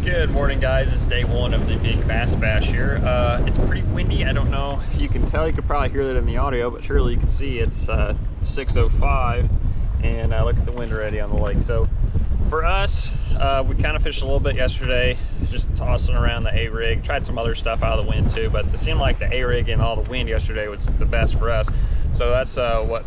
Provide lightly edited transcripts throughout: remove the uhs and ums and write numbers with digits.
Good morning, guys. It's day one of the Big Bass Bash here. It's pretty windy. I don't know if you can tell. You could probably hear that in the audio, but surely you can see it's 6:05, and look at the wind already on the lake. So for us, we kind of fished a little bit yesterday, just tossing around the A-rig. Tried some other stuff out of the wind too, but it seemed like the A-rig and all the wind yesterday was the best for us. So that's what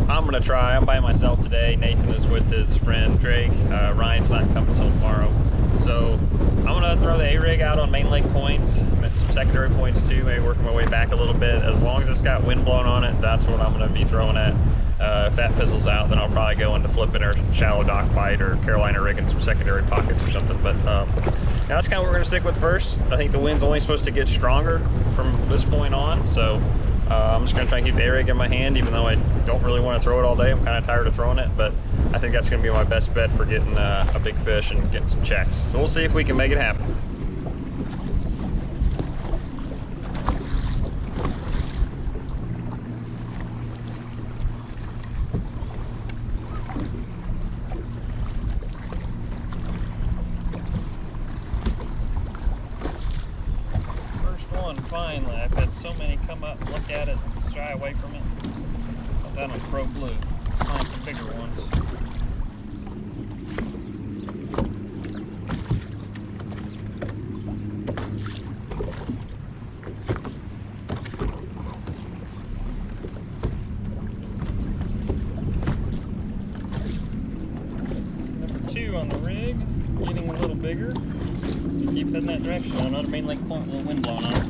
I'm gonna try. I'm by myself today. Nathan is with his friend Drake. Ryan's not coming until tomorrow. So I'm gonna throw the A-rig out on main lake points, some secondary points too, maybe working my way back a little bit. As long as it's got wind blowing on it, that's what I'm gonna be throwing at. If that fizzles out, then I'll probably go into flipping or shallow dock bite or Carolina rigging some secondary pockets or something. But now that's kind of what we're gonna stick with first. I think the wind's only supposed to get stronger from this point on, so I'm just gonna try and keep the A-rig in my hand, even though I don't really want to throw it all day. I'm kind of tired of throwing it, but I think that's gonna be my best bet for getting a big fish and getting some checks. So we'll see if we can make it happen. Finally, I've had so many come up and look at it and shy away from it. Put that on Pro Blue. Find some bigger ones. Number 2 on the rig, getting a little bigger. You keep heading that direction. Another main lake point with a little wind blowing on it.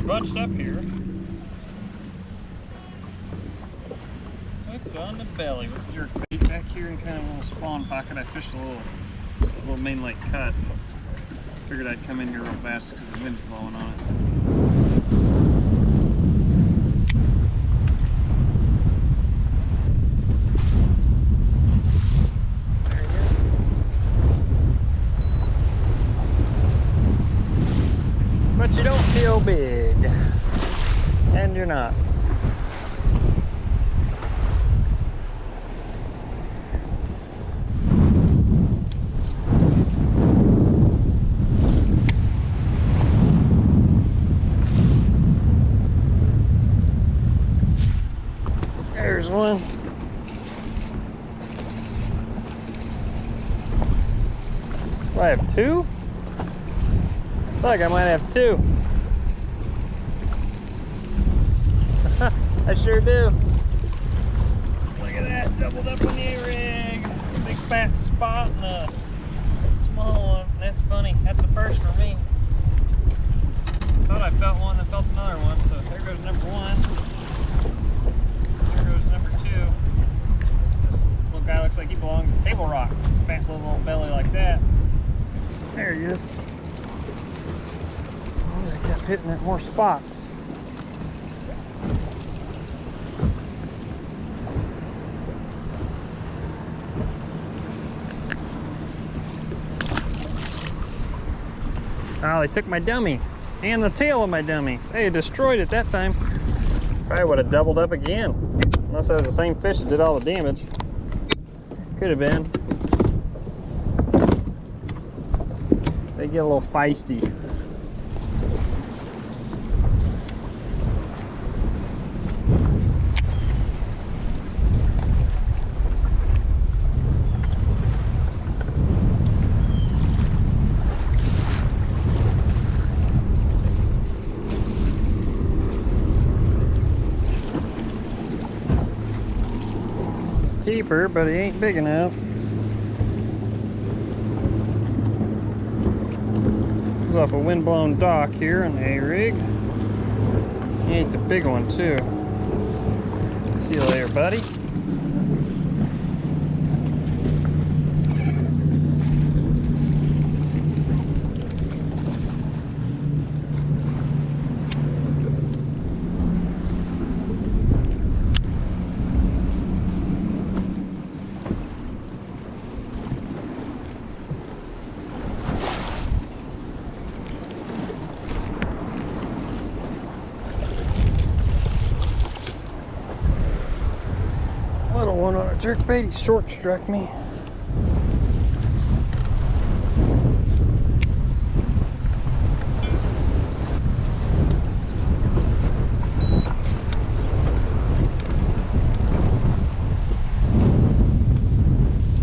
Bunched up here. Hooked on the belly with jerkbait back here in kind of a little spawn pocket. I fished a little main lake cut. Figured I'd come in here real fast because the wind's blowing on it. But you don't feel big, and you're not. There's one. Do I have 2? I feel like I might have 2. I sure do. Look at that, doubled up on the A-rig. Big fat spot and a small one. That's funny. That's the first for me. Thought I felt one, then felt another one. So there goes number 1. There goes number 2. This little guy looks like he belongs to Table Rock. Fat little belly like that. There he is. I kept hitting at more spots. Oh, they took my dummy and the tail of my dummy. They destroyed it that time. Probably would have doubled up again. Unless that was the same fish that did all the damage. Could have been. They get a little feisty. Keeper, but he ain't big enough. This is off a windblown dock here on the A-rig. He ain't the big one too. See you later, buddy. one on a jerkbait. He short struck me.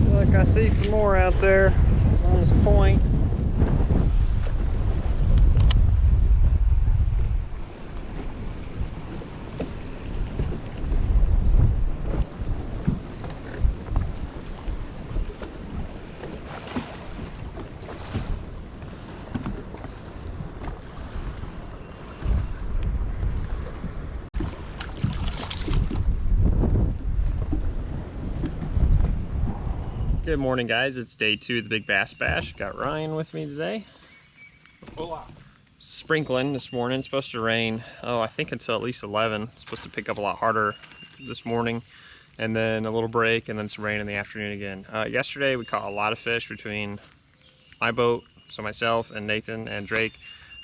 Look, I see some more out there on this point. Good morning, guys. It's day 2 of the Big Bass Bash. Got Ryan with me today. Hola. Sprinkling this morning. It's supposed to rain, I think until at least 11. It's supposed to pick up a lot harder this morning, and then a little break, and then some rain in the afternoon again. Yesterday we caught a lot of fish between my boat, so myself and Nathan and Drake.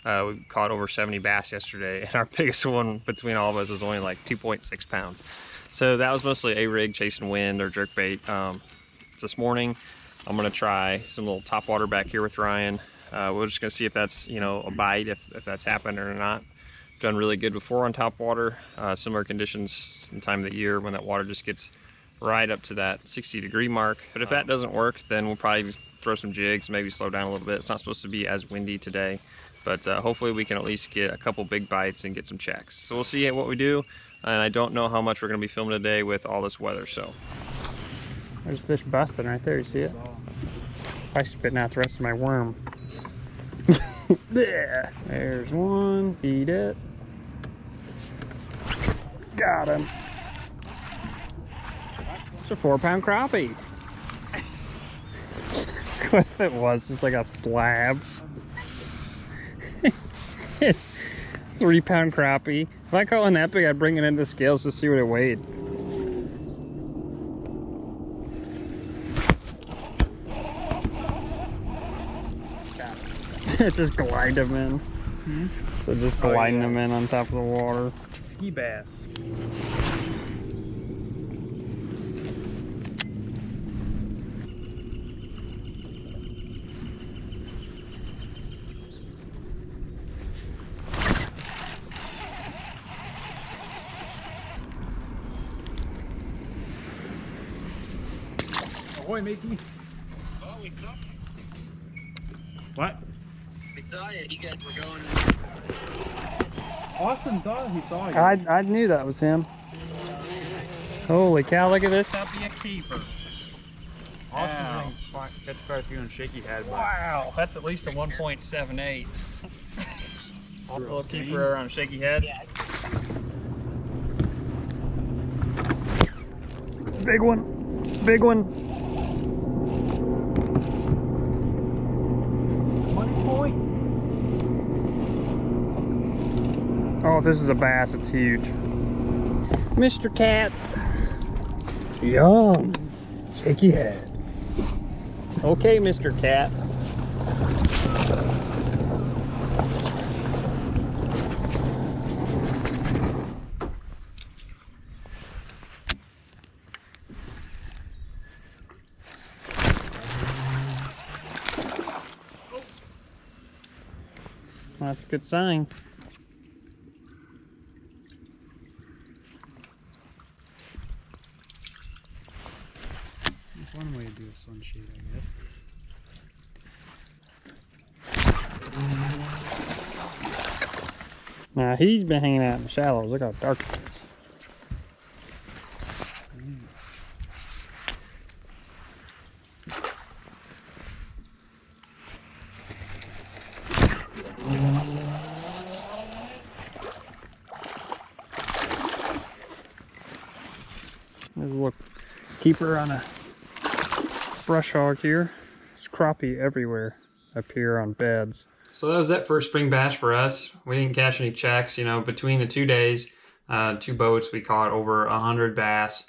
We caught over 70 bass yesterday, and our biggest one between all of us was only like 2.6 pounds. So that was mostly a rig chasing wind or jerkbait. This morning I'm gonna try some little topwater back here with Ryan. We're just gonna see if that's, you know, a bite, if that's happened or not. Done really good before on topwater. Similar conditions in time of the year when that water just gets right up to that 60-degree mark. But if that doesn't work, then we'll probably throw some jigs, maybe slow down a little bit. It's not supposed to be as windy today, but hopefully we can at least get a couple big bites and get some checks. So we'll see what we do, and I don't know how much we're gonna be filming today with all this weather. So there's fish busting right there, you see it? I'm spitting out the rest of my worm. There's one, eat it. Got him. It's a 4-pound crappie. What if it was just like a slab? It's 3-pound crappie. If I caught one that big, I'd bring it into the scales to see what it weighed. It just glide them in. Hmm? So just gliding them in on top of the water. Ski bass. Ahoy, matey. Oh, we saw. What? We saw you. You guys were going. Austin thought he saw you. I knew that was him. Holy cow, look at this. That'd be a keeper. Austin's wow. Got quite a few on shaky head. Wow, that's at least a 1.78. A little keeper on shaky head. Yeah. Big one. Big one. Oh, if this is a bass, it's huge. Mr. Cat. Yum. Shaky head. Okay, Mr. Cat. Well, that's a good sign. One way to do a sunshade, I guess. Now he's been hanging out in the shallows. Look how dark it is. There's a little keeper on a brush hog here. There's crappie everywhere up here on beds. So that was that first spring bash for us. We didn't catch any checks. You know, between the 2 days, 2 boats, we caught over 100 bass.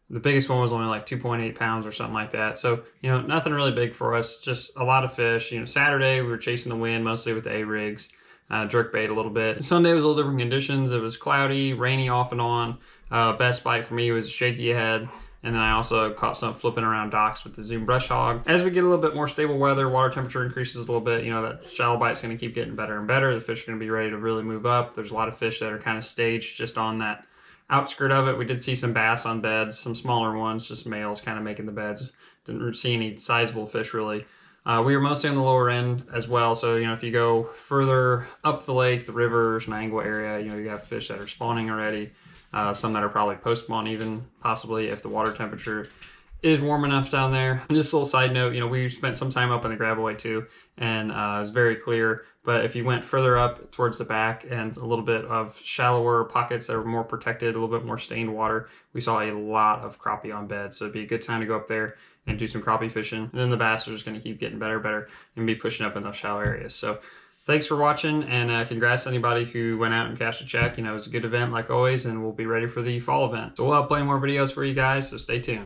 The biggest one was only like 2.8 pounds or something like that. So, you know, nothing really big for us, just a lot of fish. You know, Saturday we were chasing the wind mostly with the A-rigs, jerkbait a little bit. Sunday was a little different conditions. It was cloudy, rainy off and on. Best bite for me was a shaky head. And then I also caught some flipping around docks with the Zoom brush hog. As we get a little bit more stable weather, water temperature increases a little bit, you know, that shallow bite's gonna keep getting better and better. The fish are gonna be ready to really move up. There's a lot of fish that are kind of staged just on that outskirt of it. We did see some bass on beds, some smaller ones, just males kind of making the beds. Didn't see any sizable fish really. We were mostly on the lower end as well, so you know, if you go further up the lake, the rivers, Nangua area, you know, you have fish that are spawning already, some that are probably post-spawn even, possibly if the water temperature is warm enough down there. And just a little side note, you know, we spent some time up in the Gravelway too, and it was very clear, but if you went further up towards the back and a little bit of shallower pockets that were more protected, a little bit more stained water, we saw a lot of crappie on beds. So it'd be a good time to go up there and do some crappie fishing. And then the bass are just gonna keep getting better and be pushing up in those shallow areas. So thanks for watching, and congrats to anybody who went out and cashed a check. You know, it was a good event like always, and we'll be ready for the fall event. So we'll have plenty more videos for you guys, so stay tuned.